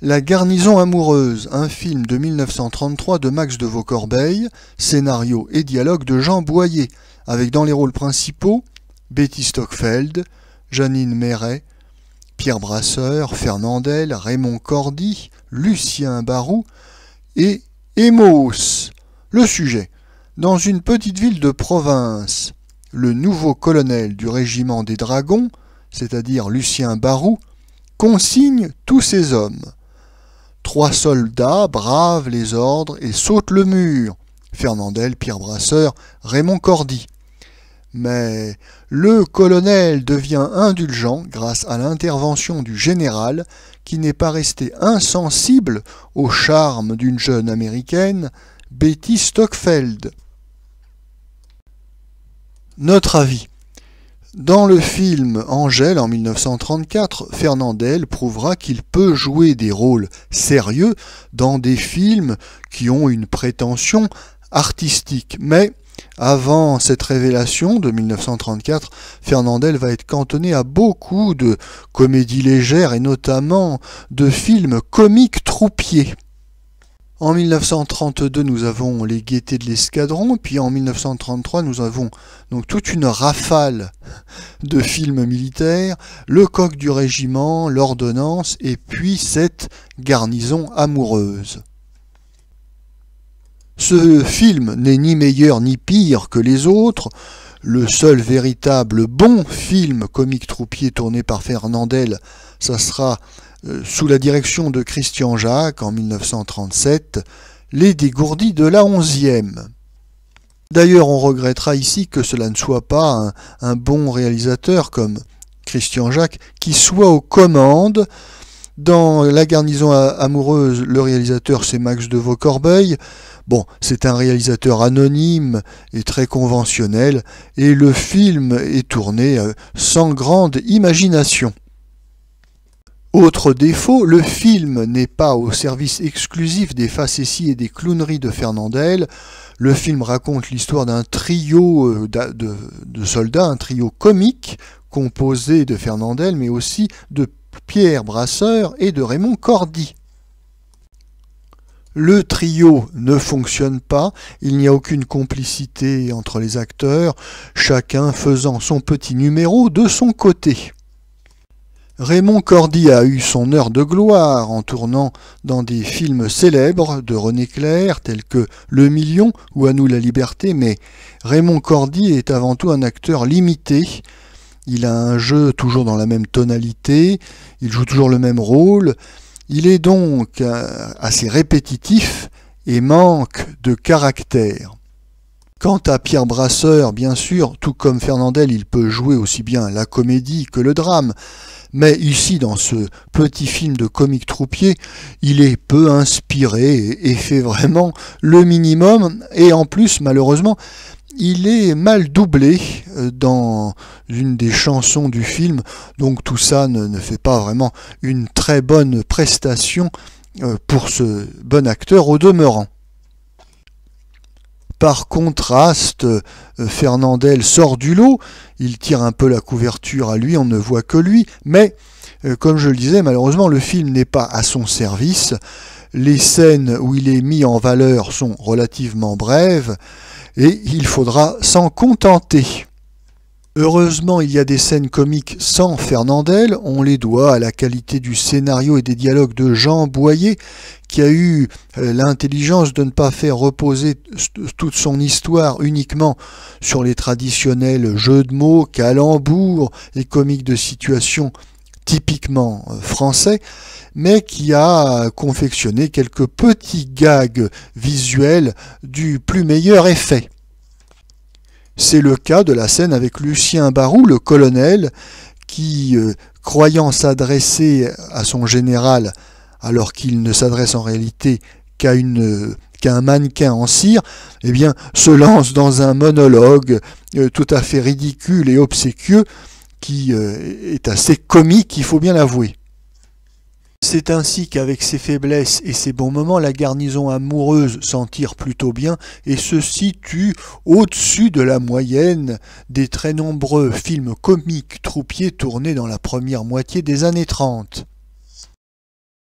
La garnison amoureuse, un film de 1933 de Max de Vaucorbeil, scénario et dialogue de Jean Boyer, avec dans les rôles principaux Betty Stockfeld, Janine Méret, Pierre Brasseur, Fernandel, Raymond Cordy, Lucien Barou et Emos. Le sujet: dans une petite ville de province, le nouveau colonel du régiment des Dragons, c'est-à-dire Lucien Barou, consigne tous ses hommes. 3 soldats bravent les ordres et sautent le mur. Fernandel, Pierre Brasseur, Raymond Cordy. Mais le colonel devient indulgent grâce à l'intervention du général qui n'est pas resté insensible au charme d'une jeune américaine, Betty Stockfeld. Notre avis. Dans le film Angèle en 1934, Fernandel prouvera qu'il peut jouer des rôles sérieux dans des films qui ont une prétention artistique. Mais avant cette révélation de 1934, Fernandel va être cantonné à beaucoup de comédies légères et notamment de films comiques troupiers. En 1932, nous avons Les Gaîtés de l'Escadron, puis en 1933, nous avons donc toute une rafale de films militaires, Le Coq du Régiment, L'Ordonnance, et puis cette garnison amoureuse. Ce film n'est ni meilleur ni pire que les autres. Le seul véritable bon film comique troupier tourné par Fernandel, ça sera sous la direction de Christian Jacques en 1937, Les Dégourdis de la 11e. D'ailleurs, on regrettera ici que cela ne soit pas un bon réalisateur comme Christian Jacques qui soit aux commandes. Dans La garnison amoureuse, le réalisateur c'est Max de Vaucorbeil. Bon, c'est un réalisateur anonyme et très conventionnel, et le film est tourné sans grande imagination. Autre défaut, le film n'est pas au service exclusif des facéties et des clowneries de Fernandel. Le film raconte l'histoire d'un trio de soldats, un trio comique composé de Fernandel, mais aussi de Pierre Brasseur et de Raymond Cordy. Le trio ne fonctionne pas, il n'y a aucune complicité entre les acteurs, chacun faisant son petit numéro de son côté. Raymond Cordy a eu son heure de gloire en tournant dans des films célèbres de René Clair tels que Le Million ou À nous la liberté, mais Raymond Cordy est avant tout un acteur limité. Il a un jeu toujours dans la même tonalité, il joue toujours le même rôle, il est donc assez répétitif et manque de caractère. Quant à Pierre Brasseur, bien sûr, tout comme Fernandel, il peut jouer aussi bien la comédie que le drame. Mais ici, dans ce petit film de comique troupier, il est peu inspiré et fait vraiment le minimum. Et en plus, malheureusement, il est mal doublé dans une des chansons du film. Donc tout ça ne fait pas vraiment une très bonne prestation pour ce bon acteur au demeurant. Par contraste, Fernandel sort du lot, il tire un peu la couverture à lui, on ne voit que lui, mais comme je le disais, malheureusement le film n'est pas à son service, les scènes où il est mis en valeur sont relativement brèves, et il faudra s'en contenter. Heureusement, il y a des scènes comiques sans Fernandel, on les doit à la qualité du scénario et des dialogues de Jean Boyer, qui a eu l'intelligence de ne pas faire reposer toute son histoire uniquement sur les traditionnels jeux de mots, calembours et comiques de situation typiquement français, mais qui a confectionné quelques petits gags visuels du plus meilleur effet. C'est le cas de la scène avec Lucien Barou, le colonel, qui, croyant s'adresser à son général alors qu'il ne s'adresse en réalité qu'à un mannequin en cire, eh bien, se lance dans un monologue tout à fait ridicule et obséquieux qui est assez comique, il faut bien l'avouer. C'est ainsi qu'avec ses faiblesses et ses bons moments, la garnison amoureuse s'en tire plutôt bien et se situe au-dessus de la moyenne des très nombreux films comiques troupiers tournés dans la première moitié des années 30.